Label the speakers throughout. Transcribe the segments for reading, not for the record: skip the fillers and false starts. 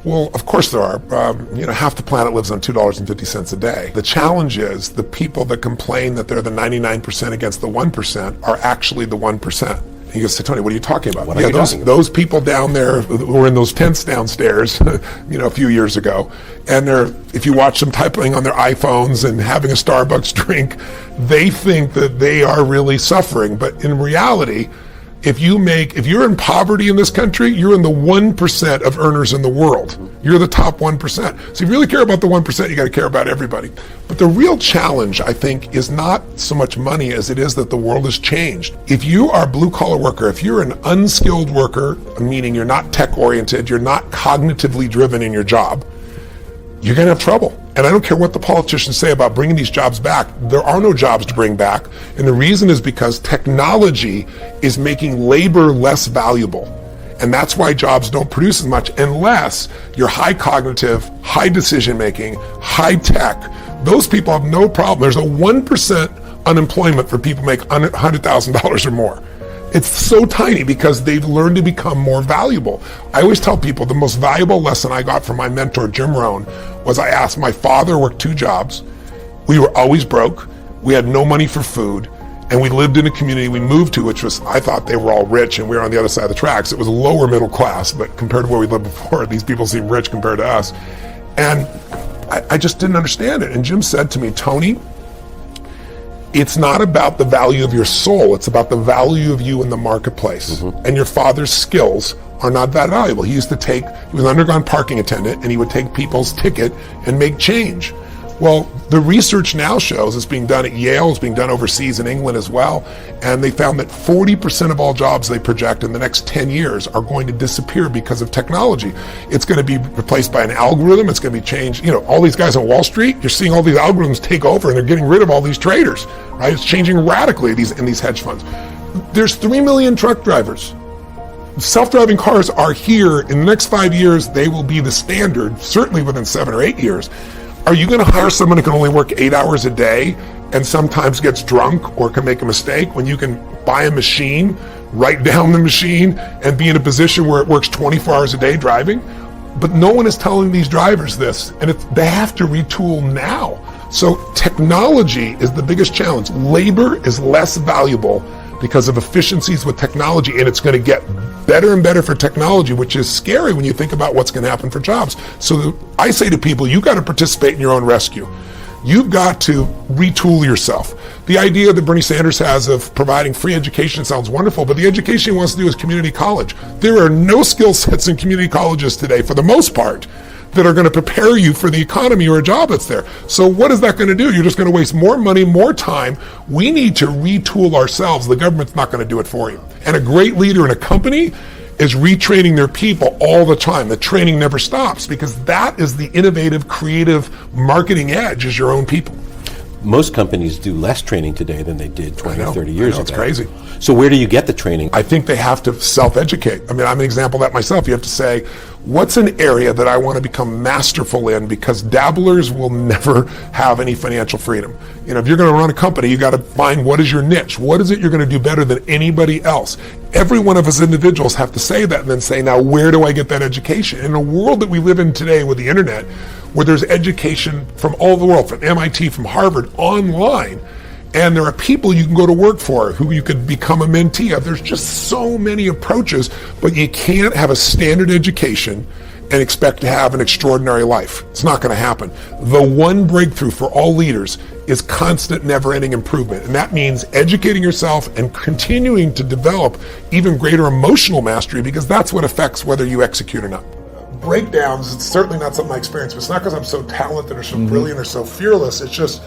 Speaker 1: Well, of course there are. Half the planet lives on $2.50 a day. The challenge is the people that complain that they're the 99% against the 1% are actually the 1%. And you go say, Tony, what are you talking about? Those people down there who were in those tents downstairs, a few years ago, and if you watch them typing on their iPhones and having a Starbucks drink, they think that they are really suffering. But in reality, if you're in poverty in this country, you're in the 1% of earners in the world. You're the top 1%. So if you really care about the 1%, you got to care about everybody. But the real challenge, I think, is not so much money as it is that the world has changed. If you are a blue-collar worker, if you're an unskilled worker, meaning you're not tech-oriented, you're not cognitively driven in your job, you're going to have trouble. And I don't care what the politicians say about bringing these jobs back. There are no jobs to bring back. And the reason is because technology is making labor less valuable. And that's why jobs don't produce as much unless you're high cognitive, high decision making, high tech. Those people have no problem. There's a 1% unemployment for people who make $100,000 or more. It's so tiny because they've learned to become more valuable. I always tell people the most valuable lesson I got from my mentor, Jim Rohn, was I asked my father worked 2 jobs. We were always broke. We had no money for food. And we lived in a community we moved to, which was, I thought they were all rich and we were on the other side of the tracks. It was lower middle class, but compared to where we lived before, these people seem rich compared to us. And I just didn't understand it. And Jim said to me, Tony, it's not about the value of your soul. It's about the value of you in the marketplace. And your father's skills are not that valuable. He was an underground parking attendant, and he would take people's ticket and make change. Well, the research now shows it's being done at Yale, it's being done overseas in England as well, and they found that 40% of all jobs they project in the next 10 years are going to disappear because of technology. It's going to be replaced by an algorithm, it's going to be changed. All these guys on Wall Street, you're seeing all these algorithms take over and they're getting rid of all these traders, right? It's changing radically in these hedge funds. There's 3 million truck drivers. Self-driving cars are here. In the next 5 years, they will be the standard, certainly within 7 or 8 years. Are you going to hire someone who can only work 8 hours a day and sometimes gets drunk or can make a mistake when you can buy a machine, write down the machine, and be in a position where it works 24 hours a day driving? But no one is telling these drivers this, and they have to retool now. So technology is the biggest challenge. Labor is less valuable because of efficiencies with technology, and it's going to get better and better for technology, which is scary when you think about what's going to happen for jobs. So I say to people, you got to participate in your own rescue. You've got to retool yourself. The idea that Bernie Sanders has of providing free education sounds wonderful, but the education he wants to do is community college. There are no skill sets in community colleges today, for the most part, that are going to prepare you for the economy or a job that's there. So what is that going to do? You're just going to waste more money, more time. We need to retool ourselves. The government's not going to do it for you. And a great leader in a company is retraining their people all the time. The training never stops because that is the innovative, creative marketing edge, is your own people.
Speaker 2: Most companies do less training today than they did 20, 30 years ago.
Speaker 1: It's crazy.
Speaker 2: So where do you get the training?
Speaker 1: I think they have to self-educate. I'm an example of that myself. You have to say, what's an area that I want to become masterful in, because dabblers will never have any financial freedom. If you're going to run a company, you got to find what is your niche. What is it you're going to do better than anybody else? Every one of us individuals have to say that and then say, now where do I get that education? In a world that we live in today with the internet, where there's education from all over the world, from MIT, from Harvard, online, and there are people you can go to work for who you could become a mentee of. There's just so many approaches, but you can't have a standard education and expect to have an extraordinary life. It's not going to happen. The one breakthrough for all leaders is constant, never-ending improvement. And that means educating yourself and continuing to develop even greater emotional mastery, because that's what affects whether you execute or not. Breakdowns, it's certainly not something I experience, but it's not because I'm so talented or so brilliant or so fearless. It's just,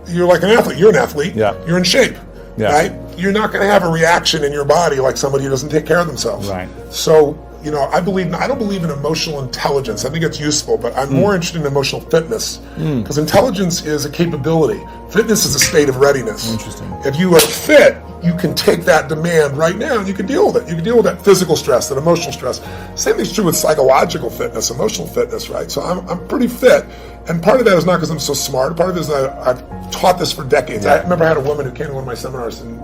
Speaker 1: you're like an athlete. You're an athlete.
Speaker 3: Yeah.
Speaker 1: You're in shape, right? You're not going to have a reaction in your body like somebody who doesn't take care of themselves.
Speaker 3: Right.
Speaker 1: So, I don't believe in emotional intelligence. I think it's useful, but I'm more interested in emotional fitness, because intelligence is a capability. Fitness is a state of readiness.
Speaker 3: Interesting.
Speaker 1: If you are fit, you can take that demand right now and you can deal with it. You can deal with that physical stress, that emotional stress. Same thing's true with psychological fitness, emotional fitness, right? So I'm pretty fit, and part of that is not because I'm so smart. Part of it is that I've taught this for decades. I remember I had a woman who came to one of my seminars in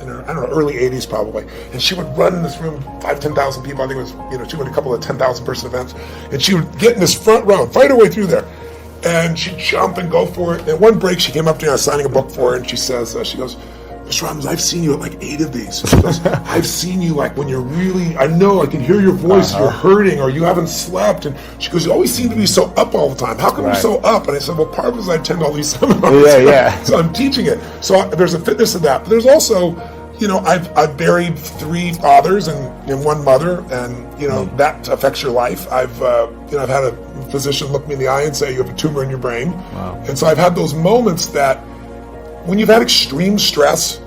Speaker 1: in her, I don't know, early 80s probably. And she would run in this room, 10,000 people. I think it was, she went a couple of 10,000 person events. And she would get in this front row, fight her way through there. And she'd jump and go for it. And at one break, she came up to me, I was signing a book for her, and she says, she goes, Mr. Robbins, I've seen you at like 8 of these. She goes, I've seen you like when you're really, I know I can hear your voice, you're hurting or you haven't slept. And she goes, you always seem to be so up all the time. How come you're so up? And I said, well, part of it is I attend all these seminars. So I'm teaching it. So there's a fitness to that. But there's also, I've buried 3 fathers and 1 mother, and, that affects your life. I've had a physician look me in the eye and say, you have a tumor in your brain. Wow. And so I've had those moments that when you've had extreme stress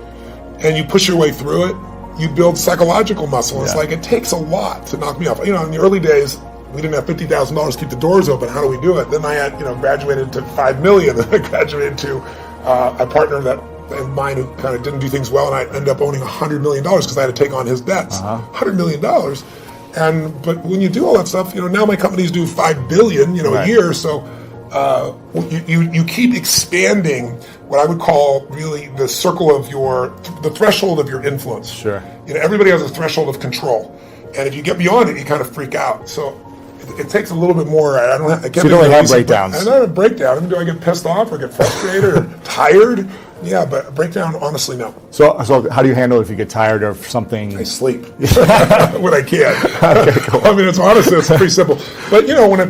Speaker 1: and you push your way through it, you build psychological muscle. It's like, it takes a lot to knock me off. In the early days, we didn't have $50,000 to keep the doors open. How do we do it? Then I had, graduated to $5 million. I graduated to a partner of mine who kind of didn't do things well, and I ended up owning $100 million because I had to take on his debts. $100 million. But when you do all that stuff, now my companies do $5 billion, a year. So you keep expanding what I would call really the circle of the threshold of your influence.
Speaker 3: Sure.
Speaker 1: Everybody has a threshold of control, and if you get beyond it, you kind of freak out. So it takes a little bit more. I can't. So
Speaker 3: you don't really have breakdowns.
Speaker 1: I don't have a breakdown. I mean, do I get pissed off or get frustrated or tired? Yeah, but a breakdown, honestly, no.
Speaker 3: So how do you handle it if you get tired of something?
Speaker 1: I sleep when I can. Okay, cool. I mean, it's pretty simple. But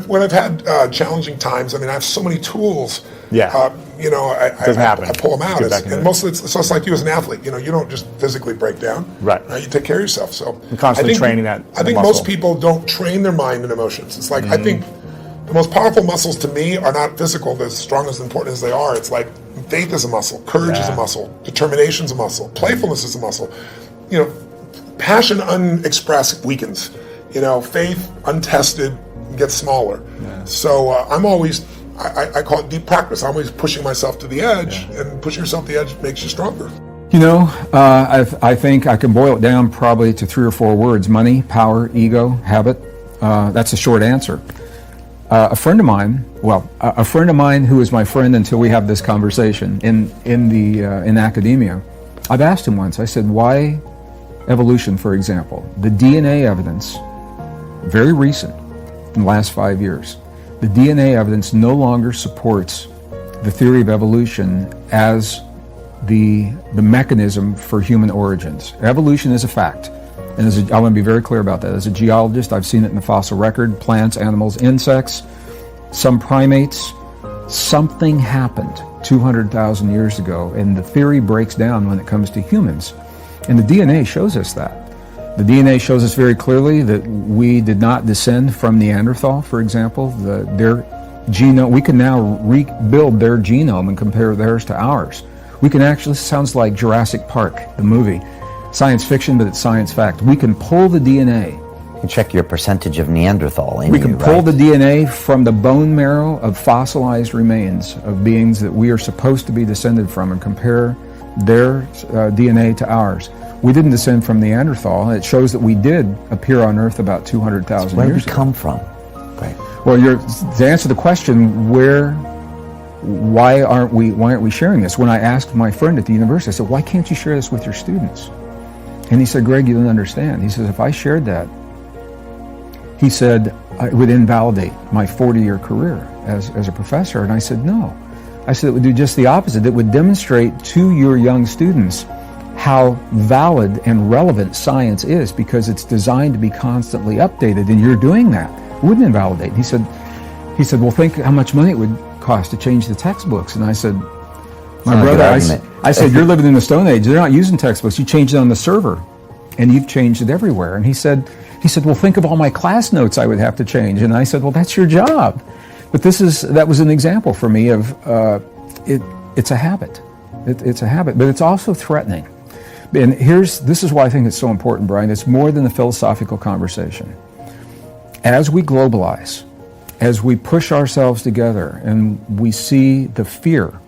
Speaker 1: when I've had challenging times, I mean, I have so many tools.
Speaker 3: Yeah.
Speaker 1: I pull them out. And mostly it's just like you as an athlete. You don't just physically break down.
Speaker 3: Right.
Speaker 1: You take care of yourself. So
Speaker 3: you're constantly training that.
Speaker 1: I think most people don't train their mind and emotions. It's like I think the most powerful muscles to me are not physical. They're as strong as important as they are. It's like faith is a muscle, courage is a muscle, determination is a muscle, playfulness is a muscle. Passion unexpressed weakens. Faith untested gets smaller. Yeah. So I'm always, I call it deep practice. I'm always pushing myself to the edge, and pushing yourself to the edge makes you stronger.
Speaker 4: I think I can boil it down probably to 3 or 4 words: money, power, ego, habit. That's a short answer. A friend of mine who is my friend until we have this conversation in academia, I've asked him once, I said, why evolution, for example? The DNA evidence, very recent, in the last 5 years, the DNA evidence no longer supports the theory of evolution as the mechanism for human origins. Evolution is a fact. And I want to be very clear about that. As a geologist, I've seen it in the fossil record, plants, animals, insects, some primates. Something happened 200,000 years ago, and the theory breaks down when it comes to humans. And the DNA shows us that. The DNA shows us very clearly that we did not descend from Neanderthal, for example. Their genome, we can now rebuild their genome and compare theirs to ours. We can actually, sounds like Jurassic Park, the movie. Science fiction, but it's science fact. We can pull the DNA.
Speaker 5: You can check your percentage of Neanderthal in
Speaker 4: We can pull the DNA from the bone marrow of fossilized remains of beings that we are supposed to be descended from and compare their DNA to ours. We didn't descend from Neanderthal. It shows that we did appear on Earth about 200,000 years ago.
Speaker 5: Where did we come from? Right.
Speaker 4: Well, to answer the question, why aren't we sharing this? When I asked my friend at the university, I said, why can't you share this with your students? And he said, Greg, you don't understand. He says, if I shared that, he said, it would invalidate my 40-year career as a professor. And I said, no. I said, it would do just the opposite. It would demonstrate to your young students how valid and relevant science is, because it's designed to be constantly updated, and you're doing that. It wouldn't invalidate. He said, well, think how much money it would cost to change the textbooks. And I said, my brother, I said, you're living in the Stone Age. They're not using textbooks. You changed it on the server, and you've changed it everywhere. And he said, well, think of all my class notes I would have to change. And I said, well, that's your job. But that was an example for me of it's a habit. It's a habit, but it's also threatening. And this is why I think it's so important, Brian. It's more than a philosophical conversation. As we globalize, as we push ourselves together, and we see the fear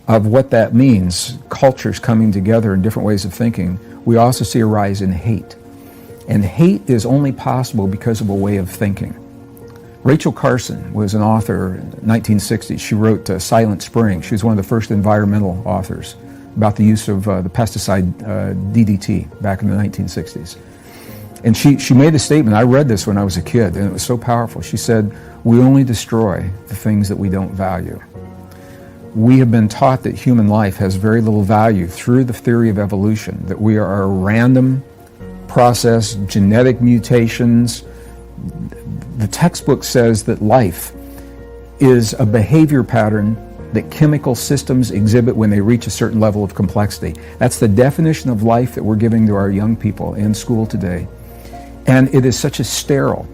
Speaker 4: of what that means, cultures coming together in different ways of thinking, we also see a rise in hate. And hate is only possible because of a way of thinking. Rachel Carson was an author in the 1960s. She wrote Silent Spring. She was one of the first environmental authors about the use of the pesticide DDT back in the 1960s. And she made a statement. I read this when I was a kid, and it was so powerful. She said, "We only destroy the things that we don't value." We have been taught that human life has very little value through the theory of evolution, that we are a random process, genetic mutations. The textbook says that life is a behavior pattern that chemical systems exhibit when they reach a certain level of complexity. That's the definition of life that we're giving to our young people in school today. And it is such a sterile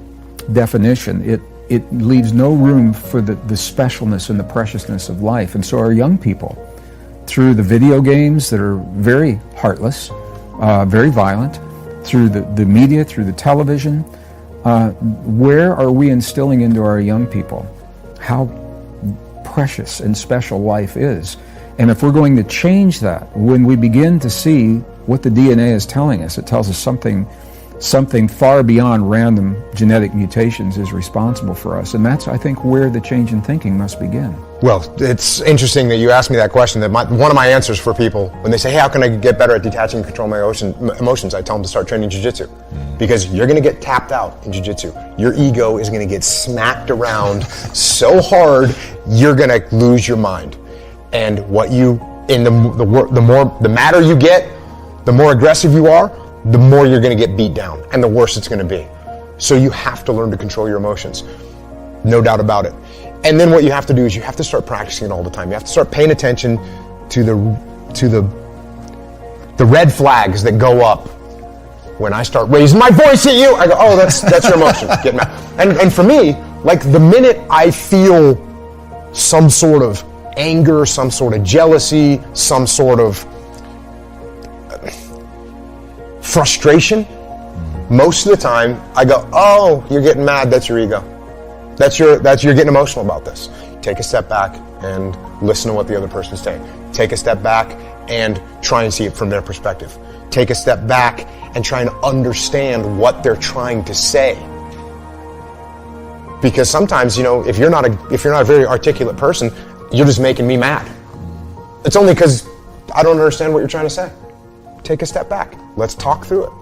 Speaker 4: definition. It leaves no room for the specialness and the preciousness of life. And so our young people, through the video games that are very heartless, very violent, through the media, through the television, where are we instilling into our young people how precious and special life is? And if we're going to change that, when we begin to see what the DNA is telling us, it tells us something far beyond random genetic mutations is responsible for us. And that's, I think, where the change in thinking must begin.
Speaker 6: Well, it's interesting that you asked me that question. That one of my answers for people, when they say, hey, how can I get better at detaching and controlling my emotions, I tell them to start training jiu-jitsu. Because you're going to get tapped out in jiu-jitsu. Your ego is going to get smacked around so hard, you're going to lose your mind. And the madder you get, the more aggressive you are, the more you're going to get beat down, and the worse it's going to be. So you have to learn to control your emotions, no doubt about it. And then what you have to do is you have to start practicing it all the time. You have to start paying attention to the red flags that go up when I start raising my voice at you. I go, oh, that's your emotion. Get mad. And for me, like the minute I feel some sort of anger, some sort of jealousy, some sort of frustration, most of the time I go, oh, you're getting mad, that's your ego. You're getting emotional about this. Take a step back and listen to what the other person's saying. Take a step back and try and see it from their perspective. Take a step back and try and understand what they're trying to say. Because sometimes, if you're not a very articulate person, you're just making me mad. It's only because I don't understand what you're trying to say. Take a step back. Let's talk through it.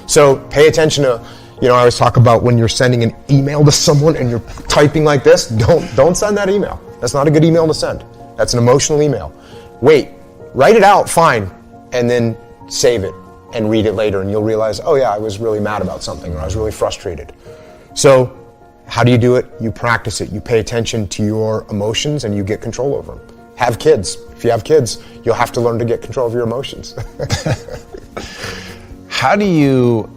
Speaker 6: So pay attention to, I always talk about when you're sending an email to someone and you're typing like this, don't send that email. That's not a good email to send. That's an emotional email. Wait, write it out, fine, and then save it and read it later, and you'll realize, oh yeah, I was really mad about something, or I was really frustrated. So how do you do it? You practice it. You pay attention to your emotions and you get control over them. Have kids. If you have kids, you'll have to learn to get control of your emotions.
Speaker 7: How do you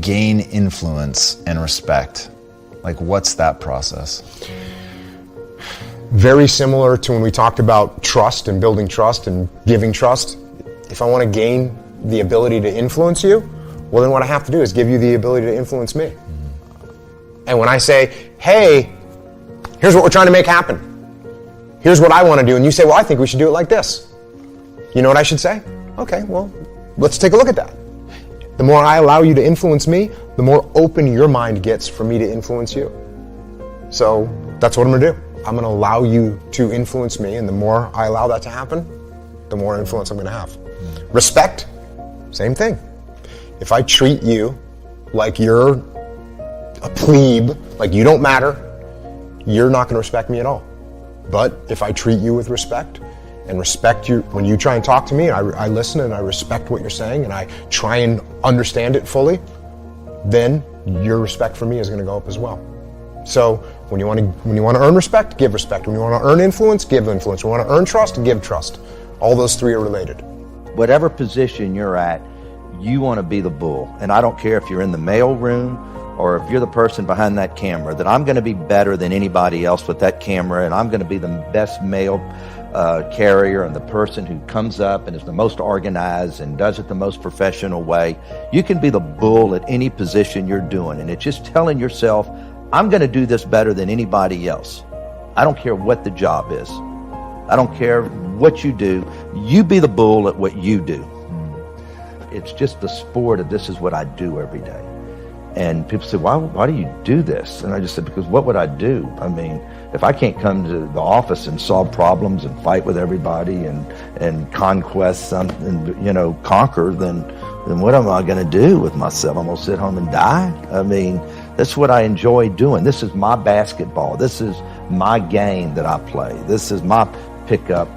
Speaker 7: gain influence and respect? Like, what's that process?
Speaker 6: Very similar to when we talked about trust and building trust and giving trust. If I want to gain the ability to influence you, well, then what I have to do is give you the ability to influence me. And when I say, hey, here's what we're trying to make happen. Here's what I want to do. And you say, well, I think we should do it like this. You know what I should say? Okay, well, let's take a look at that. The more I allow you to influence me, the more open your mind gets for me to influence you. So that's what I'm going to do. I'm going to allow you to influence me, and the more I allow that to happen, the more influence I'm going to have. Respect, same thing. If I treat you like you're a plebe, like you don't matter, you're not going to respect me at all. But if I treat you with respect and respect you, when you try and talk to me, I listen and I respect what you're saying and I try and understand it fully, then your respect for me is going to go up as well. So when you want to earn respect, give respect. When you want to earn influence, give influence. When you want to earn trust, give trust. All those three are related.
Speaker 8: Whatever position you're at, you want to be the bull. And I don't care if you're in the mail room or if you're the person behind that camera, that I'm going to be better than anybody else with that camera, and I'm going to be the best mail carrier and the person who comes up and is the most organized and does it the most professional way. You can be the bull at any position you're doing, and it's just telling yourself, I'm going to do this better than anybody else. I don't care what the job is. I don't care what you do. You be the bull at what you do. It's just the sport of this is what I do every day. And people say, why do you do this? And I just said, because what would I do? I mean, if I can't come to the office and solve problems and fight with everybody and conquest something, you know, conquer, then what am I going to do with myself? I'm going to sit home and die? I mean, that's what I enjoy doing. This is my basketball. This is my game that I play. This is my pickup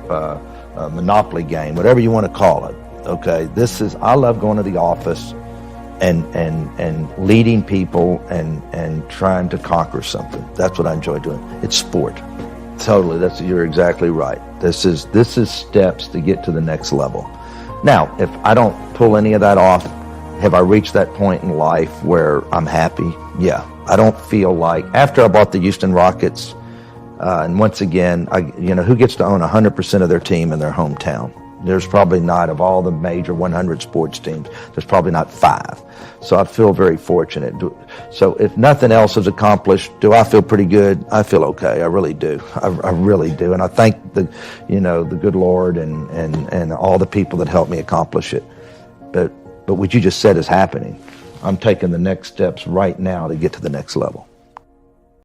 Speaker 8: Monopoly game, whatever you want to call it. Okay, I love going to the office and leading people and trying to conquer something. That's what I enjoy doing. It's sport. Totally, you're exactly right. This is steps to get to the next level. Now, if I don't pull any of that off, have I reached that point in life where I'm happy? Yeah. I don't feel like, after I bought the Houston Rockets, and once again, who gets to own 100% of their team in their hometown? There's probably not, of all the major 100 sports teams, there's probably not 5. So I feel very fortunate. So if nothing else is accomplished, do I feel pretty good? I feel okay. I really do. I really do. And I thank the good Lord and all the people that helped me accomplish it. But what you just said is happening. I'm taking the next steps right now to get to the next level.